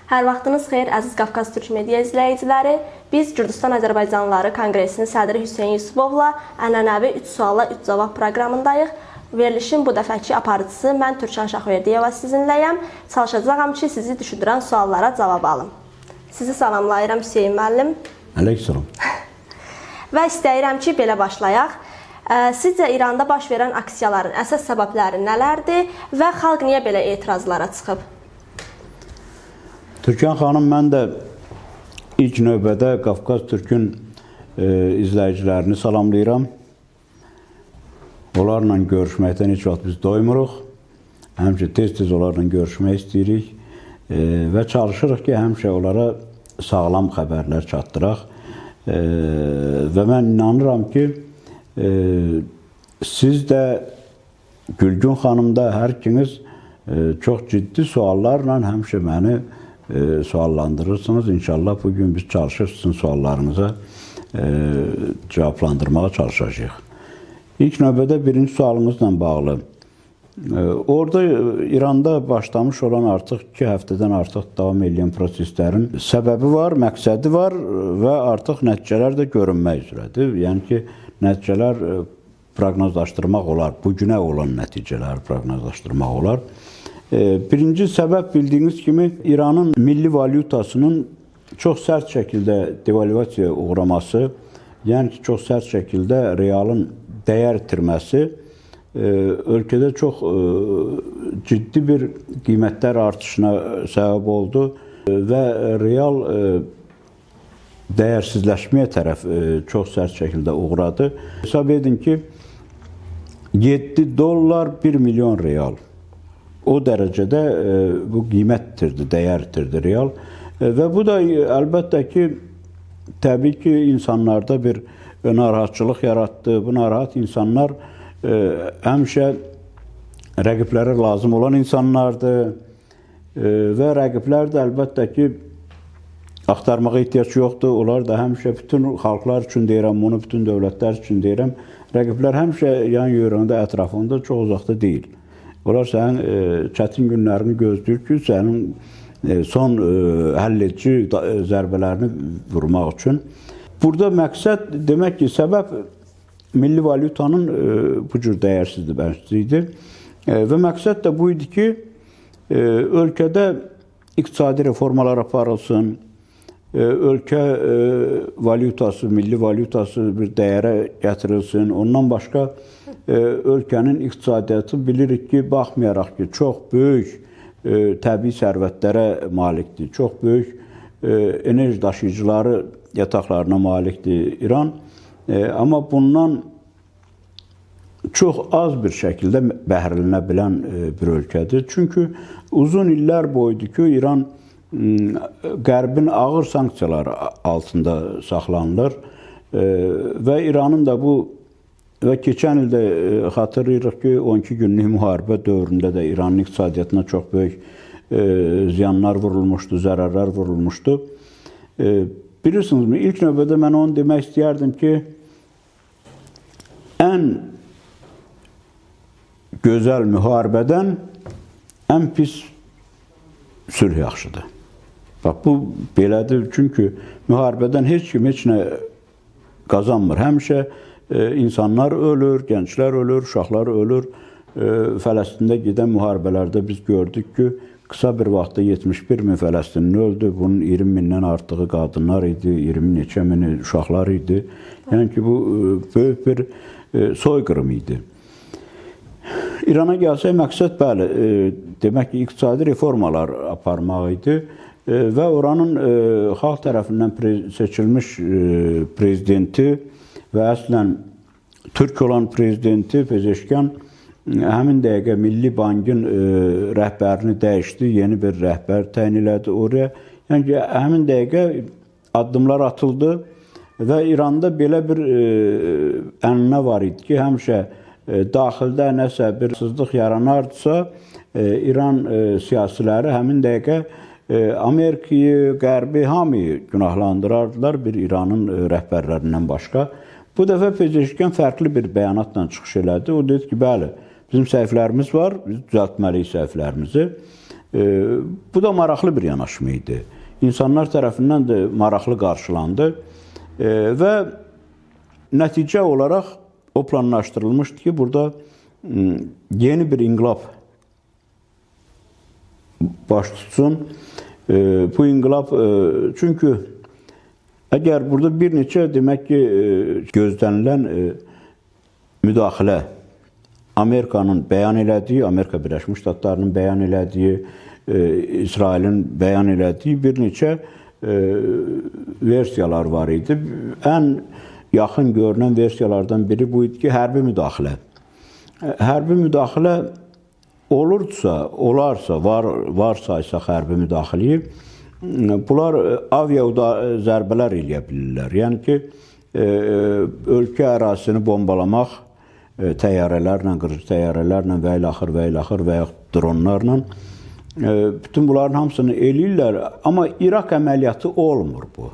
Hər vaxtınız xeyir, əziz Qafqaz Türk Media izləyiciləri. Biz Gürcüstan Azərbaycanlıları Konqresinin sədri Hüseyin Yusubovla ənənəvi 3 sualla 3 cavab proqramındayıq. Verilişin bu dəfəki aparıcısı mən Türkan Şahverdiyeva sizinləyəm. Çalışacağam ki, sizi düşündürən suallara cavab alım. Sizi salamlayıram Hüseyin müəllim. Əleyhissalam. Və istəyirəm ki, belə başlayaq. Sizcə İranda baş verən aksiyaların əsas səbəbləri nələrdir və xalq niyə belə etirazlara çıxıb? Türkan xanım, mən də ilk növbədə Qafqaz Türkün izləyicilərini salamlayıram. Onlarla görüşməkdən heç vaxt biz doymuruq. Həmişə tez-tez onlarla görüşmək istəyirik və çalışırıq ki, həmişə onlara sağlam xəbərlər çatdıraq. Və mən inanıram ki, siz də, Gülgün xanım da, hər ikiniz çox ciddi suallarla həmişə məni suallandırırsınız. İnşallah bugün biz çalışırıq sizin suallarınıza cavablandırmağa çalışacağıq. İlk növbədə birinci sualınızla bağlı. Orada İranda başlamış olan artıq 2 həftədən artıq davam edən proseslərin səbəbi var, məqsədi var və artıq nəticələr də görünmək üzrədir. Yəni ki, nəticələr proqnozlaşdırmaq olar, bugünə olan nəticələri proqnozlaşdırmaq olar. Birinci səbəb bildiyiniz kimi İranın milli valyutasının çox sərt şəkildə devalvasiyaya uğraması, yəni ki, çox sərt şəkildə realın dəyər itirməsi ölkədə çox ciddi bir qiymətlər artışına səbəb oldu və real dəyərsizləşməyə tərəf çox sərt şəkildə uğradı. Hesab edin ki, 7 dollar 1 milyon real. O dərəcədə bu qiymət itirdi, dəyər itirdi real. Və bu da əlbəttə ki, təbii ki, insanlarda bir narahatçılıq yaratdı. Bu narahat insanlar həmişə rəqiblərə lazım olan insanlardır və rəqiblər də əlbəttə ki, axtarmağa ehtiyac yoxdur. Onlar da həmişə bütün xalqlar üçün deyirəm, bunu bütün dövlətlər üçün deyirəm. Rəqiblər həmişə yan yörəndə, ətrafında, çox uzaqda deyil. Onlar sənin çətin günlərini gözləyir ki, sənin son həlledici zərbələrini vurmaq üçün. Burada məqsəd, demək ki, səbəb milli valyutanın bu cür dəyərsizləşməsi idi. Və məqsəd də bu idi ki, ölkədə iqtisadi reformalar aparılsın, ölkə valyutası, milli valyutası bir dəyərə gətirilsin. Ondan başqa ölkənin iqtisadiyyatı bilirik ki, baxmayaraq ki, çox böyük təbii sərvətlərə malikdir, çox böyük enerji daşıyıcıları yataqlarına malikdir İran. Amma bundan çox az bir şəkildə bəhrələnə bilən bir ölkədir. Çünki uzun illər boyudur ki, İran Qərbin ağır sanksiyaları altında saxlanılır və İranın da bu və keçən ildə xatırlayırıq ki, 12 günlük müharibə dövründə də İranın iqtisadiyyatına çox böyük ziyanlar vurulmuşdu, zərərlər vurulmuşdu. Bilirsinizmi, ilk növbədə mən onu demək istəyərdim ki, ən gözəl müharibədən ən pis sülh yaxşıdır. Bax, bu belədir, çünki müharibədən heç kim heç nə qazanmır. Həmişə insanlar ölür, gənclər ölür, uşaqlar ölür. Fələstində gedən müharibələrdə biz gördük ki, qısa bir vaxtda 71 min Fələstinli öldü. Bunun 20 mindən artığı qadınlar idi, 20 neçə mini uşaqlar idi. Yəni ki, bu böyük bir soyqırım idi. İrana gəlsək, məqsəd bəli, demək ki, iqtisadi reformalar aparmaq idi və oranın xalq tərəfindən seçilmiş prezidenti və əslən Türk olan prezidenti Pezeşkan həmin dəqiqə Milli Bankın rəhbərini dəyişdi, yeni bir rəhbər təyin elədi oraya. Yəni ki, həmin dəqiqə addımlar atıldı və İranda belə bir ənənə var idi ki, həmişə daxildə nəsə bir sızlıq yaranardısa, İran siyasiləri həmin dəqiqə Amerikayı, Qərbi hamıyı günahlandırardılar bir İranın rəhbərlərindən başqa. Bu dəfə Pezeşkan fərqli bir bəyanatla çıxış elədi. O dedi ki, bəli, bizim səhvlərimiz var, biz düzəltməliyik səhvlərimizi Bu da maraqlı bir yanaşma idi. İnsanlar tərəfindən də maraqlı qarşılandı və nəticə olaraq o planlaşdırılmışdı ki, burada yeni bir inqilab baş tutsun. Bu inqilab, çünki əgər burada bir neçə demək ki, gözlənilən müdaxilə Amerikanın bəyan elədiyi, Amerika Birləşmiş Ştatlarının bəyan elədiyi, İsrailin bəyan elədiyi bir neçə versiyalar var idi. Ən yaxın görünən versiyalardan biri bu idi ki, hərbi müdaxilə. Hərbi müdaxilə olursa, olarsa, varsaysaq hərbi müdaxiləyi, bunlar avia zərbələr eləyə bilirlər. Yəni ki, ölkə ərazisini bombalamaq təyyarələrlə, qırıcı təyyarələrlə və ilaxır və yaxud dronlarla bütün bunların hamısını eləyirlər. Amma İraq əməliyyatı olmur bu.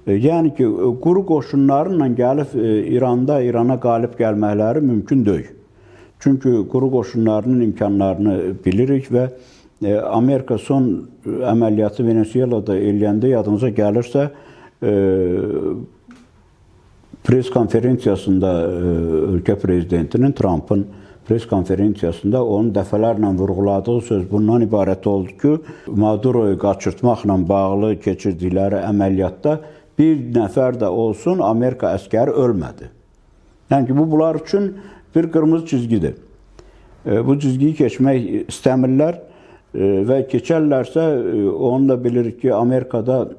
Yəni ki, quru qoşunlarla gəlib İrana qalib gəlməkləri mümkün deyil. Çünki quru qoşunlarının imkanlarını bilirik və Amerika son əməliyyatı Venezuelada eləyəndə yadınıza gəlirsə, pres konferensiyasında ölkə prezidentinin, Trump'ın pres konferensiyasında onun dəfələrlə vurğuladığı söz bundan ibarət oldu ki, Maduro'yu qaçırtmaqla bağlı keçirdikləri əməliyyatda bir nəfər də olsun Amerika əskəri ölmədi. Yəni ki, bu bunlar üçün bir qırmızı çizgidir. Bu çizgiyi keçmək istəmirlər və keçərlərsə, onu da bilirik ki, Amerikada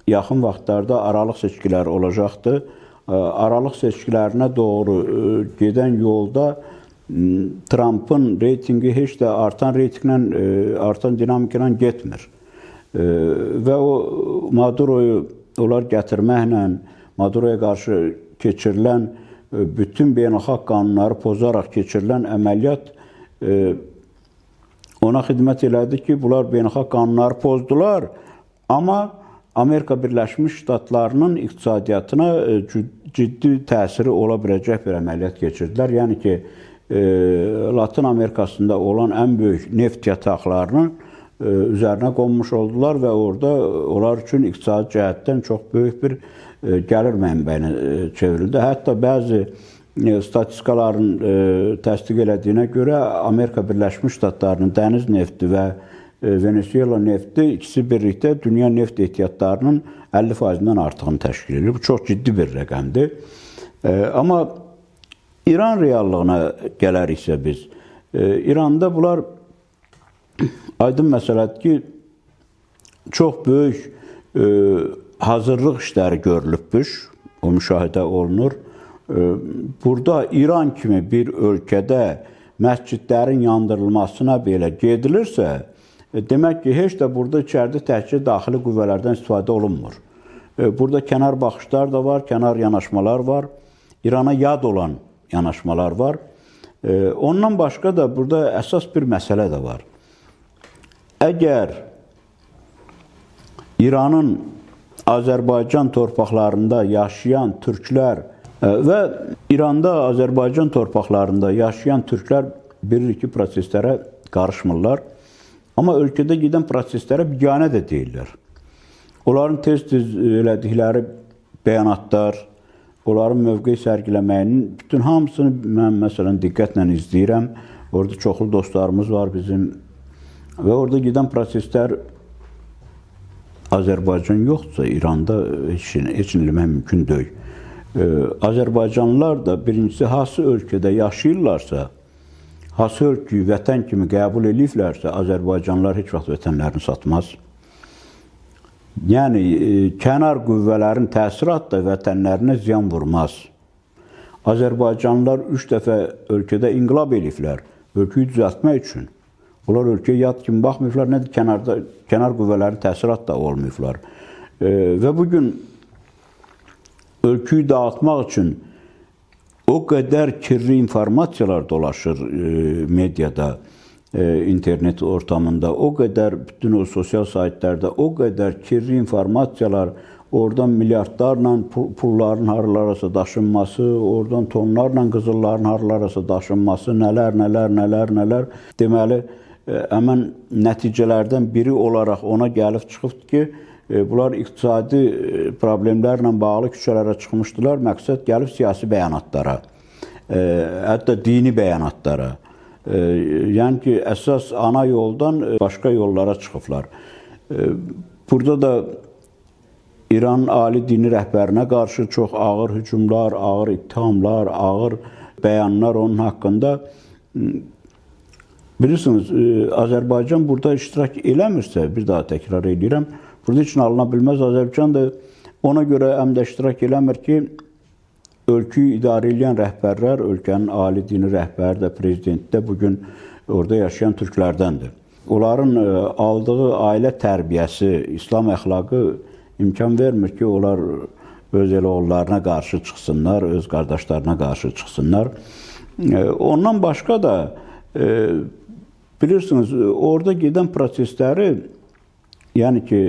yaxın vaxtlarda aralıq seçkilər olacaqdır. Aralıq seçkilərinə doğru gedən yolda Trump'ın reytingi heç də artan dinamika ilə getmir. Və o Maduro'yu onlar gətirməklə, Maduro'ya qarşı keçirilən bütün beynəlxalq qanunları pozaraq keçirilən əməliyyat ona xidmət elədi ki, bunlar beynəlxalq qanunları pozdular, amma Amerika Birləşmiş Ştatlarının iqtisadiyyatına ciddi təsiri ola biləcək bir əməliyyat keçirdilər. Yəni ki, Latin Amerikasında olan ən böyük neft yataqlarının üzərinə qonmuş oldular və orada onlar üçün iqtisadi cəhətdən çox böyük bir gəlir mənbəyinə çevrildi. Hətta bəzi statistikaların təsdiq elədiyinə görə Amerika Birləşmiş Ştatlarının dəniz nefti və Venezuela nefti ikisi birlikdə dünya neft ehtiyatlarının 50%-dən artığını təşkil edir. Bu çox ciddi bir rəqəmdir. Amma İran reallığına gələriksə biz, İranda bunlar aydın məsələdir ki, çox böyük hazırlıq işləri görülübmüş, o müşahidə olunur. Burada İran kimi bir ölkədə məscidlərin yandırılmasına belə gedilirsə, demək ki, heç də burada içəridə təkcə daxili qüvvələrdən istifadə olunmur. Burada kənar baxışlar da var, kənar yanaşmalar var, İrana yad olan yanaşmalar var. Ondan başqa da burada əsas bir məsələ də var. Əgər İranın Azərbaycan torpaqlarında yaşayan türklər və İranda Azərbaycan torpaqlarında yaşayan türklər bilirik ki, proseslərə qarışmırlar. Amma ölkədə gedən proseslərə biganə də deyirlər. Onların tez-tez elədikləri bəyanatlar, onların mövqe sərgiləməyinin bütün hamısını mən məsələn diqqətlə izləyirəm. Orada çoxlu dostlarımız var bizim və orada gedən proseslər Azərbaycan yoxdursa, İranda heç eləmək mümkün deyil. Azərbaycanlılar da birincisi hansı ölkədə yaşayırlarsa, hansı ölkəyi vətən kimi qəbul ediblərsə, Azərbaycanlılar heç vaxt vətənlərini satmaz. Yəni, kənar qüvvələrin təsiratı da vətənlərinə ziyan vurmaz. Azərbaycanlılar 3 dəfə ölkədə inqilab ediblər, ölkəyi düzəltmək üçün. Onlar ölkəyə yad kimi baxmayıblar, nə də kənar qüvvələrin təsiratı da olmayıblar. Və bugün ölkəyi dağıtmaq üçün o qədər kirli informasiyalar dolaşır mediada, internet ortamında, o qədər bütün o sosial saytlarda o qədər kirli informasiyalar, oradan milyardlarla pulların haralarasa daşınması, oradan tonlarla qızılların haralarasa daşınması, nələr. Deməli, həmin nəticələrdən biri olaraq ona gəlib çıxıbdır ki, bunlar iqtisadi problemlərlə bağlı küçələrə çıxmışdılar. Məqsəd gəlib siyasi bəyanatlara, hətta dini bəyanatlara. Yəni ki, əsas ana yoldan başqa yollara çıxıblar. Burada da İranın ali dini rəhbərinə qarşı çox ağır hücumlar, ağır ittihamlar, ağır bəyanlar onun haqqında. Bilirsiniz, Azərbaycan burada iştirak eləmirsə, bir daha təkrar edirəm, burada üçün alına bilməz. Azərbaycan da ona görə həm də iştirak eləmir ki, ölkəyi idarə edən rəhbərlər, ölkənin ali dini rəhbəri də, prezidenti də bugün orada yaşayan türklərdəndir. Onların aldığı ailə tərbiyəsi, İslam əxlaqı imkan vermir ki, onlar öz elə oğullarına qarşı çıxsınlar, öz qardaşlarına qarşı çıxsınlar. Ondan başqa da bilirsiniz, orada gedən prosesləri, yəni ki,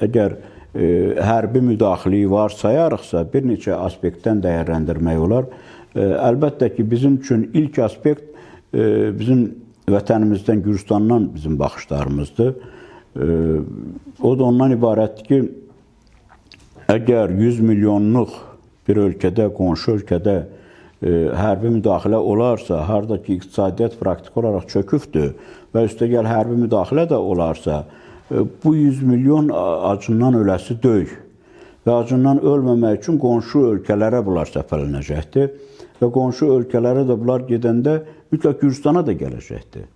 əgər hərbi müdaxiləyi var sayarıqsa, bir neçə aspektdən dəyərləndirmək olar. Əlbəttə ki, bizim üçün ilk aspekt bizim vətənimizdən, Gürcüstandan bizim baxışlarımızdır. O da ondan ibarətdir ki, əgər 100 milyonluq bir ölkədə, qonşu ölkədə hərbi müdaxilə olarsa, haradakı iqtisadiyyat praktik olaraq çökübdür və üstəgəl hərbi müdaxilə də olarsa, bu 100 milyon acından öləsi deyil. Və acından ölməmək üçün qonşu ölkələrə bunlar səpələnəcəkdir. Və qonşu ölkələrə də bunlar gedəndə mütləq Gürcüstana da gələcəkdir.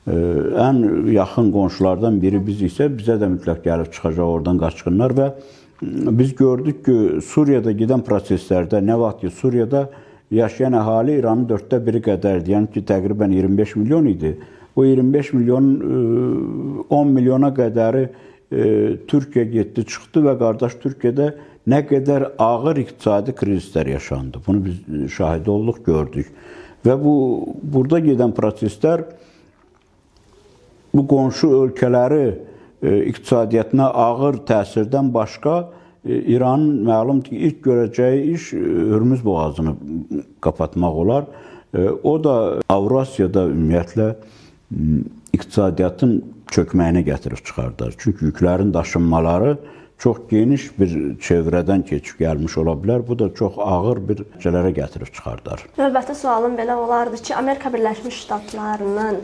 Ən yaxın qonşulardan biri biz isə bizə də mütləq gəlib çıxacaq oradan qaçqınlar və biz gördük ki, Suriyada gedən proseslərdə, nə vaxt ki, Suriyada yaşayan əhali İranın 1/4 qədərdir. Yəni ki, təqribən 25 milyon idi. O 25 milyonun 10 milyona qədəri Türkiyə getdi, çıxdı və qardaş Türkiyədə nə qədər ağır iqtisadi krizislər yaşandı. Bunu biz şahid olduq, gördük. Və burada gedən proseslər bu qonşu ölkələri iqtisadiyyatına ağır təsirdən başqa İranın məlumdur ki, ilk görəcəyi iş Hürmüz boğazını qapatmaq olar. O da Avrasiyada ümumiyyətlə iqtisadiyyatın çökməyinə gətirib çıxardar. Çünki yüklərin daşınmaları çox geniş bir çevrədən keçib gəlmiş ola bilər. Bu da çox ağır bir nəticələrə gətirib çıxardar. Növbəti sualım belə olardı ki, Amerika Birləşmiş Ştatlarının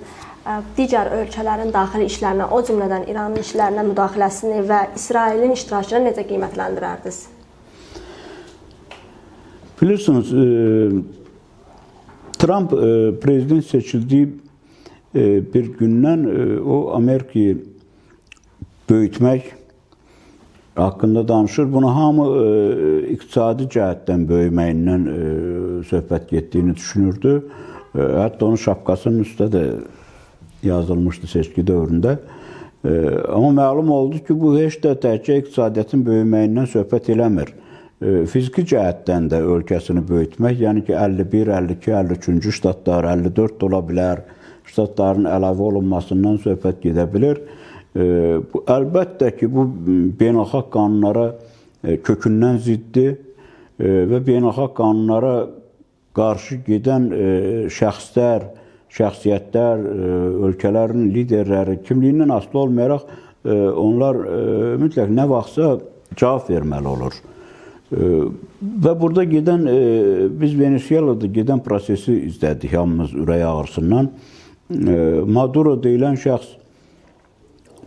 digər ölkələrin daxili işlərinə, o cümlədən İranın işlərinə müdaxiləsini və İsrailin iştirakını necə qiymətləndirərdiniz? Bilirsiniz, Trump prezident seçildiyi bir gündən o Amerikayı böyütmək haqqında danışır. Bunu hamı iqtisadi cəhətdən böyüməyindən söhbət getdiyini düşünürdü. Hətta onun şapkasının üstə də yazılmışdı seçki dövründə. Amma məlum oldu ki, bu heç də təkcə iqtisadiyyatın böyüməyindən söhbət eləmir. Fiziki cəhətdən də ölkəsini böyütmək, yəni ki, 51, 52, 53-cü ştatlar, 54 da ola bilər, ştatların əlavə olunmasından söhbət gedə bilir. Əlbəttə ki, bu beynəlxalq qanunlara kökündən ziddir və beynəlxalq qanunlara qarşı gedən şəxslər, şəxsiyyətlər, ölkələrin liderləri kimliyindən asılı olmayaraq onlar mütləq nə vaxtsa cavab verməli olur. Və burada gedən, biz Venezuela'da gedən prosesi izlədik hamımız ürək ağrısından. Maduro deyilən şəxs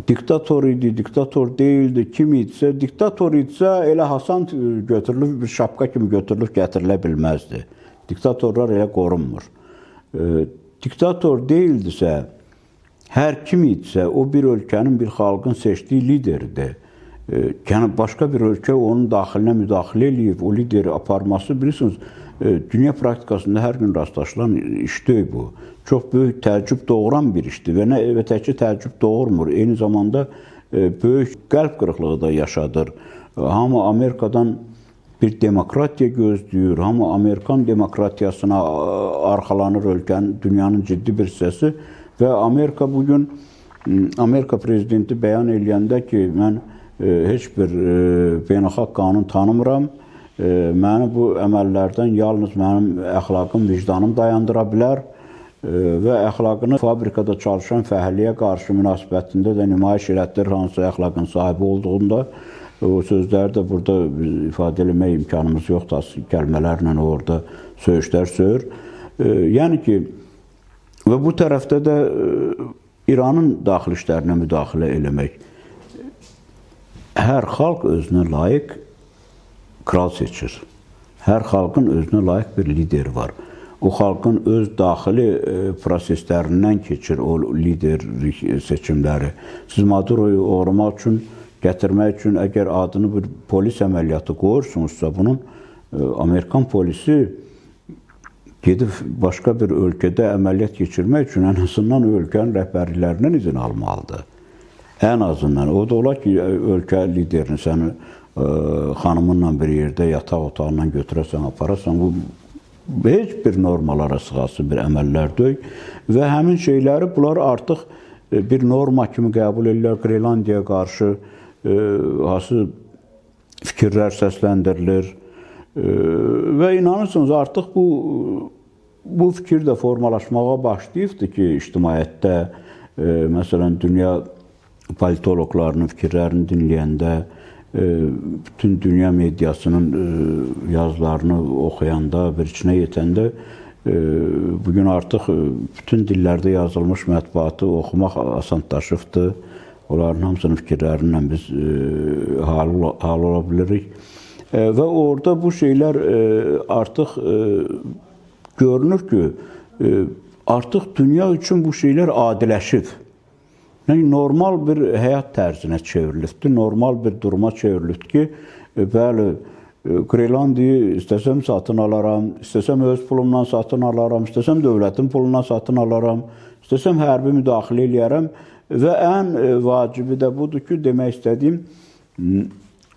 diktator idi, diktator deyildi, kim idisə, diktator idisə elə Hasan götürülüb, bir şapka kimi götürülüb gətirilə bilməzdi. Diktatorlar elə qorunmur. Diktator deyildisə, hər kim idisə, o bir ölkənin, bir xalqın seçdiyi lideridir. Yəni, başqa bir ölkə onun daxilinə müdaxilə eləyib, o lideri aparması, bilirsiniz, dünya praktikasında hər gün rastlaşılan işdir bu. Çox böyük təəccüb doğuran bir işdir və təkcə təəccüb doğurmur. Eyni zamanda böyük qəlb qırıqlığı da yaşadır. Hamı Amerikadan bir demokratiya gözləyir, hamı Amerikan demokratiyasına arxalanır ölkənin, dünyanın ciddi bir hissəsi və Amerika bugün, Amerika prezidenti bəyan eləyəndə ki, mən heç bir beynəlxalq qanun tanımıram, məni bu əməllərdən yalnız mənim əxlaqım, vicdanım dayandıra bilər və əxlaqını fabrikada çalışan fəhliyə qarşı münasibətində də nümayiş elətdirir, hansı əxlaqın sahibi olduğunda. O sözləri də burada ifadə eləmək imkanımız yoxdur, kəlmələrlə orada söyüşlər söyür. Yəni ki, və bu tərəfdə də İranın daxili işlərinə müdaxilə eləmək. Hər xalq özünə layiq kral seçir. Hər xalqın özünə layiq bir lideri var. O xalqın öz daxili proseslərindən keçir o liderlik seçimləri. Siz Maduro'yu uğramaq üçün, gətirmək üçün əgər adını bir polis əməliyyatı qoyursunuzsa, bunun Amerikan polisi gedib başqa bir ölkədə əməliyyat keçirmək üçün ən azından ölkənin rəhbərliklərindən izin almalıdır. Ən azından. O da olar ki, ölkə liderini səni xanımınla bir yerdə yataq otağından götürəsən, aparasan, bu heç bir normalara sığası bir əməllər deyil. Və həmin şeyləri bunlar artıq bir norma kimi qəbul edirlər. Qreylandiyaya qarşı hansı fikirlər səsləndirilir. Və inanırsınız, artıq bu fikir də formalaşmağa başlayıbdır ki, ictimaiyyətdə, məsələn, dünya politologlarının fikirlərini dinləyəndə, bütün dünya mediasının yazılarını oxuyanda, bir içinə yetəndə, bugün artıq bütün dillərdə yazılmış mətbuatı oxumaq asanlaşıbdır. Onların hamısının fikirlərindən biz hal ola bilirik. Və orada bu şeylər artıq görünür ki, artıq dünya üçün bu şeylər adiləşib. Normal bir həyat tərzinə çevrilibdir, normal bir duruma çevrilibdir ki, bəli, Qreylandiyi istəsəm satın alaram, istəsəm öz pulumdan satın alaram, istəsəm dövlətin pulundan satın alaram, istəsəm hərbi müdaxilə eləyərəm və ən vacibi də budur ki, demək istədiyim,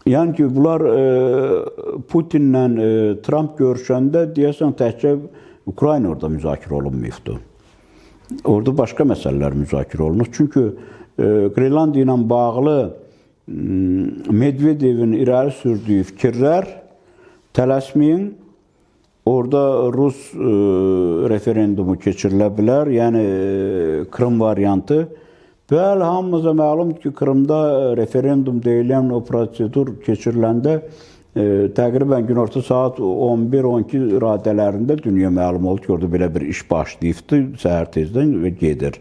yəni ki, bunlar Putinlə Trump görüşəndə deyəsən təkcə Ukrayna orada müzakirə olunmayıbdır. Orada başqa məsələlər müzakirə olunur. Çünki Qreylandiya ilə bağlı Medvedevin irəli sürdüyü fikirlər tələsməyin, orada Rus referendumu keçirilə bilər, yəni Krım variantı. Bəli, hamımıza məlumdur ki, Krımda referendum deyilən o prosedur keçiriləndə təqribən günorta saat 11-12 radələrində dünya məlum oldu ki, orada belə bir iş başlayıbdır səhər tezdən və gedir.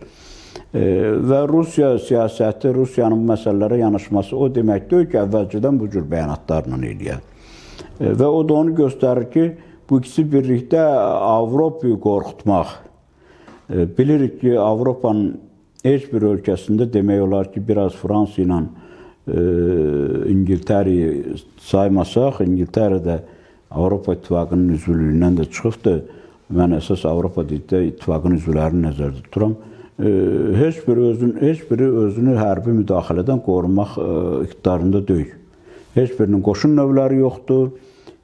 Və Rusiya siyasəti, Rusiyanın bu məsələlərə yanaşması o demək deyil ki, əvvəlcədən bu cür bəyanatlarla eləyər. Və o da onu göstərir ki, bu ikisi birlikdə Avropayı qorxutmaq. Bilirik ki, Avropanın heç bir ölkəsində demək olar ki, biraz Fransa ilə İngiltəreyi saymasaq, İngiltərə də Avropa İttifaqının üzvlüyündən də çıxıbdır. Mən əsas Avropa İttifaqının üzvlərinin nəzərdə tuturam. Heç biri özünü hərbi müdaxilədən qorumaq iqtidarında deyil. Heç birinin qoşun növləri yoxdur.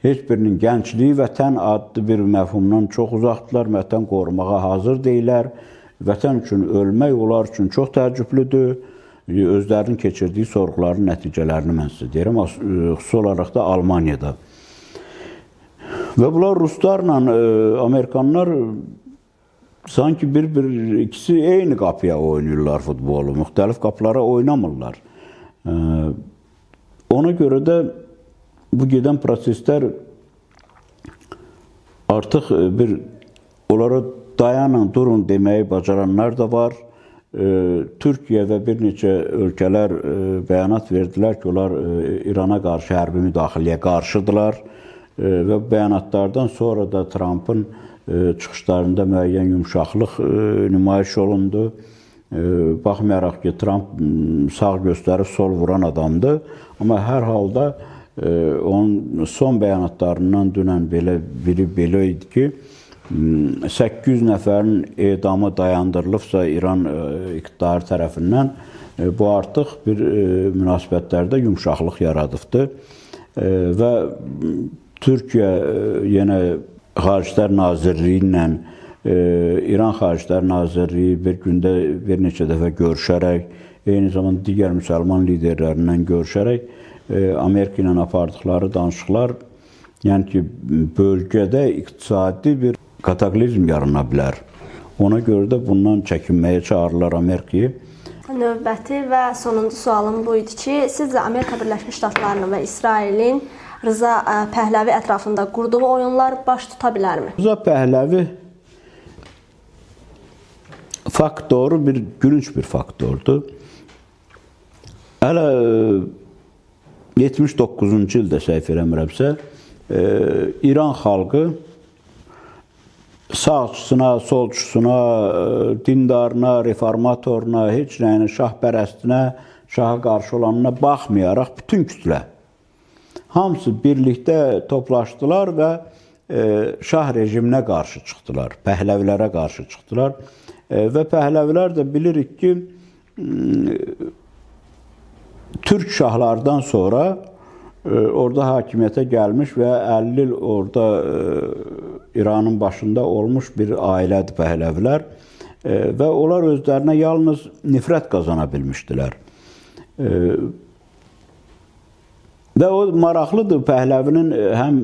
Heç birinin gəncliyi vətən adlı bir məfhumdan çox uzaqdırlar. Vətən qorumağa hazır deyilər. Vətən üçün ölmək onlar üçün çox təəccüblüdür. Özlərinin keçirdiyi sorğuların nəticələrini mən sizə deyirəm, xüsusi olaraq da Almaniyada. Və bunlar Ruslarla Amerikanlar sanki ikisi eyni qapıya oynayırlar futbolu, müxtəlif qapılara oynamırlar. Ona görə də bu gedən proseslər artıq onlara dayanın, durun deməyi bacaranlar da var. Türkiyə və bir neçə ölkələr bəyanat verdilər ki, onlar İrana qarşı hərbi müdaxiləyə qarşıdırlar və bəyanatlardan sonra da Trumpın çıxışlarında müəyyən yumşaqlıq nümayiş olundu. Baxmayaraq ki, Trump sağ göstərib sol vuran adamdır, amma hər halda onun son bəyanatlarından dünən biri belə idi ki, 800 nəfərin edamı dayandırılıbsa İran iqtidarı tərəfindən bu artıq bir münasibətlərdə yumşaqlıq yaradıbdır və Türkiyə yenə Xaricilər Nazirliyi ilə İran Xaricilər Nazirliyi bir gündə bir neçə dəfə görüşərək, eyni zamanda digər müsəlman liderlərindən görüşərək Amerika ilə apardıqları danışıqlar, yəni ki, bölgədə iqtisadi bir kataklizm yarana bilər. Ona görə də bundan çəkinməyə çağırırlar Amerikayı. Növbəti və sonuncu sualım bu idi ki, sizcə Amerika Birləşmiş Ştatlarının və İsrailin Rıza Pəhləvi ətrafında qurduğu oyunlar baş tuta bilərmi? Rıza Pəhləvi faktoru gülünç bir faktordur. Hələ 79-cu ildə səhv eləmirəmsə, İran xalqı sağçısına, solçusuna, dindarına, reformatoruna, heç nəyinə, şahpərəstinə, şaha qarşı olanına baxmayaraq bütün kütlə hamısı birlikdə toplaşdılar və şah rejiminə qarşı çıxdılar, Pəhləvilərə qarşı çıxdılar. Və Pəhləvilər də bilirik ki, Türk şahlardan sonra orada hakimiyyətə gəlmiş və 50 il orada İranın başında olmuş bir ailədir Pəhləvilər və onlar özlərinə yalnız nifrət qazana bilmişdilər. Və o maraqlıdır, Pəhləvinin həm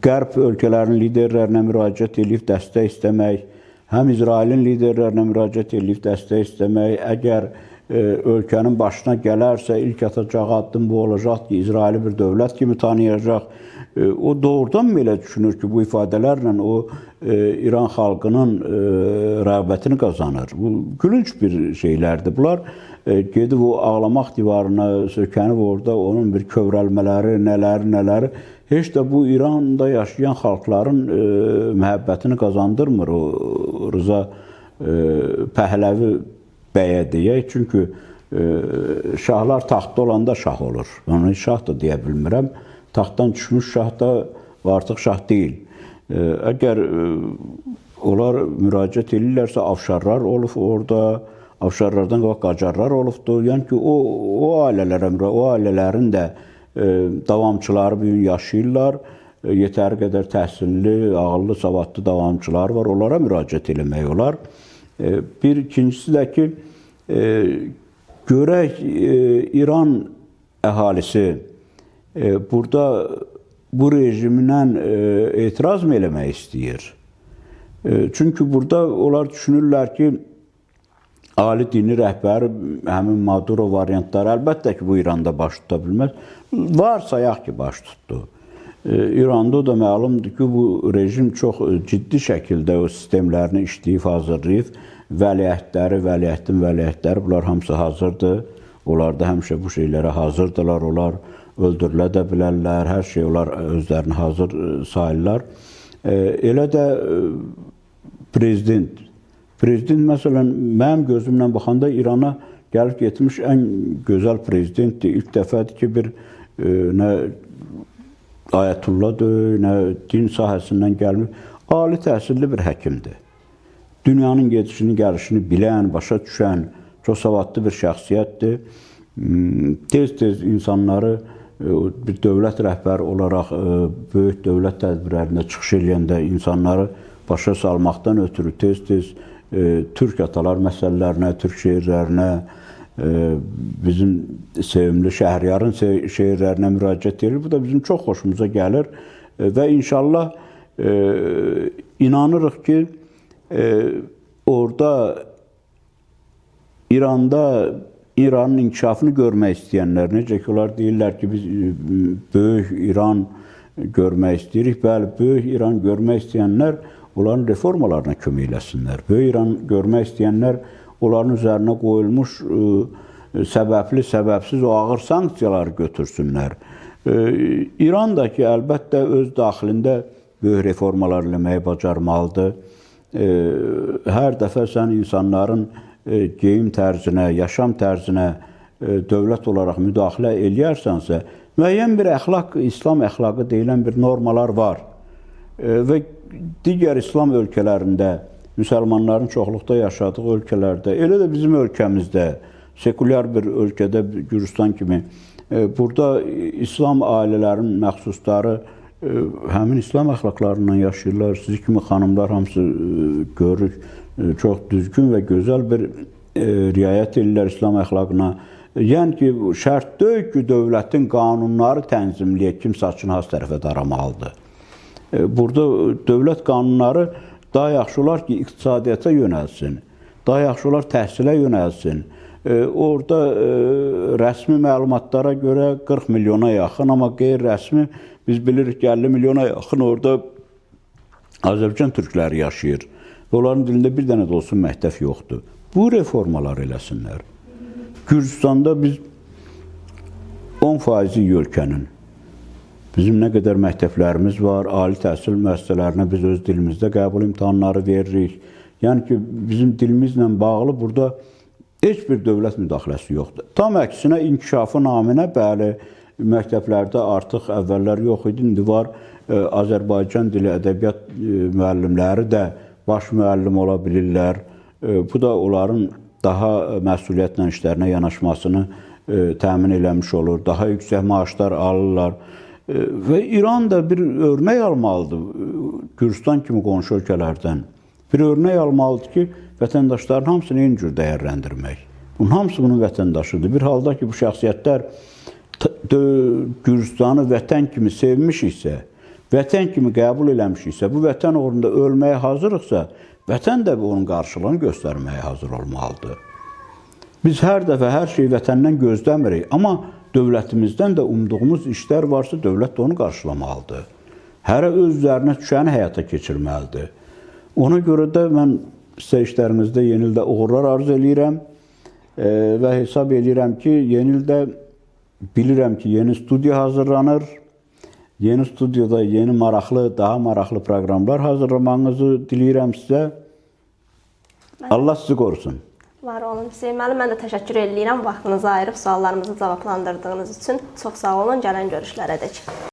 Qərb ölkələrinin liderlərinə müraciət edib dəstək istəmək, həm İsrailin liderlərinə müraciət edib dəstək istəmək, əgər ölkənin başına gələrsə, ilk atacağı addım bu olacaq ki, İsraili bir dövlət kimi tanıyacaq. O doğrudan belə düşünür ki, bu ifadələrlə o İran xalqının rəğbətini qazanır. Bu gülünç bir şeylərdir. Bunlar gedib o ağlamaq divarına sökənib orada onun bir kövrəlmələri, nələri, heç də bu İranda yaşayan xalqların məhəbbətini qazandırmır o Rıza Pəhləvi bəyə deyək. Çünki şahlar taxtda olanda şah olur. Onu şah da deyə bilmirəm. Taxtdan düşmüş şah da artıq şah deyil. Əgər onlar müraciət edirlərsə, afşarlar olub orada, afşarlardan qabaq qacarlar olubdur. Yəni ki, o ailələrin də davamçıları bugün yaşayırlar. Yetəri qədər təhsilli, ağıllı, savadlı davamçılar var. Onlara müraciət eləmək olar. Bir ikincisi də ki, görək İran əhalisi burada bu rejimdən etiraz mı eləmək istəyir? Çünki burada onlar düşünürlər ki, ali dini rəhbəri, həmin Maduro variantları əlbəttə ki, bu İranda baş tuta bilməz. Varsayaq ki, baş tutdu. İranda da məlumdur ki, bu rejim çox ciddi şəkildə o sistemlərini işləyib, hazırlayıb. Vəliəhtin vəliəhətləri, bunlar hamısı hazırdır. Onlar da həmişə bu şeylərə hazırdırlar. Onlar öldürülə də bilərlər, hər şey onlar özlərini hazır sayırlar. Elə də prezident məsələn, mənim gözümlə baxanda İrana gəlib getmiş ən gözəl prezidentdir. İlk dəfədir ki, bir nə ayətulladır, nə din sahəsindən gəlmiş, ali təhsilli bir həkimdir. Dünyanın gedişini, gəlişini bilən, başa düşən, çox savadlı bir şəxsiyyətdir. Tez-tez insanları bir dövlət rəhbəri olaraq böyük dövlət tədbirlərində çıxış eləyəndə insanları başa salmaqdan ötürü tez-tez türk atalar məsələlərinə, türk şeirlərinə, bizim sevimli Şəhriyarın şeirlərinə müraciət edir. Bu da bizim çox xoşumuza gəlir və inşallah inanırıq ki, orada İranda İranın inkişafını görmək istəyənlər, necə ki, onlar deyirlər ki, biz böyük İran görmək istəyirik. Bəli, böyük İran görmək istəyənlər onların reformalarına kömək eləsinlər. Böyük İran görmək istəyənlər onların üzərinə qoyulmuş səbəbli, səbəbsiz o ağır sanksiyaları götürsünlər. İran da ki, əlbəttə öz daxilində böyük reformalar eləməyi bacarmalıdır. Hər dəfə sən insanların geyim tərzinə, yaşam tərzinə dövlət olaraq müdaxilə eləyərsənsə, müəyyən bir əxlaq, İslam əxlaqı deyilən bir normalar var. Və digər İslam ölkələrində, müsəlmanların çoxluqda yaşadığı ölkələrdə, elə də bizim ölkəmizdə, sekulyar bir ölkədə, Gürcistan kimi, burada İslam ailələrinin məxsusları həmin İslam əxlaqlarından yaşayırlar. Sizi kimi xanımlar hamısı görürük, çox düzgün və gözəl bir riayət edirlər İslam əxlaqına. Yəni ki, şərt deyil ki, dövlətin qanunları tənzimləyək, kim saçını has tərəfə daramalıdır. Burada dövlət qanunları Daha yaxşı olar ki, iqtisadiyyata yönəlsin. Daha yaxşı olar təhsilə yönəlsin. Orada rəsmi məlumatlara görə 40 milyona yaxın, amma qeyri-rəsmi biz bilirik ki, 50 milyona yaxın orada Azərbaycan türkləri yaşayır. Onların dilində bir dənə də olsun məktəb yoxdur. Bu reformalar eləsinlər. Gürcüstanda biz 10% ölkənin bizim nə qədər məktəblərimiz var, ali təhsil müəssisələrinə biz öz dilimizdə qəbul imtahanları veririk. Yəni ki, bizim dilimizlə bağlı burada heç bir dövlət müdaxiləsi yoxdur. Tam əksinə inkişafı naminə bəli, məktəblərdə artıq əvvəllər yox idi, indi var. Azərbaycan dili, ədəbiyyat müəllimləri də baş müəllim ola bilirlər. Bu da onların daha məsuliyyətlə işlərinə yanaşmasını təmin eləmiş olur. Daha yüksək maaşlar alırlar. Və İran da bir örnək almalıdır Gürcüstan kimi qonşu ölkələrdən. Bir örnək almalıdır ki, vətəndaşların hamısını eyni cür dəyərləndirmək. Bunun hamısı bunun vətəndaşıdır. Bir halda ki, bu şəxsiyyətlər Gürcüstanı vətən kimi sevmişiksə, vətən kimi qəbul eləmişiksə, bu vətən uğrunda ölməyə hazırıqsa, vətən də onun qarşılığını göstərməyə hazır olmalıdır. Biz hər dəfə hər şeyi vətəndən gözləmirik, amma dövlətimizdən də umduğumuz işlər varsa, dövlət də onu qarşılamalıdır. Hərə öz üzərinə düşəni həyata keçirməlidir. Ona görə də mən sizə işlərinizdə yeni ildə uğurlar arzu edirəm və hesab edirəm ki, yeni ildə bilirəm ki, yeni studiya hazırlanır. Yeni studiyada yeni maraqlı, daha maraqlı proqramlar hazırlamanızı diləyirəm sizə. Allah sizi qorusun. Var olun Hüseyin müəllim, mən də təşəkkür edirəm vaxtınızı ayırıb suallarımızı cavablandırdığınız üçün. Çox sağ olun, gələn görüşlərədək.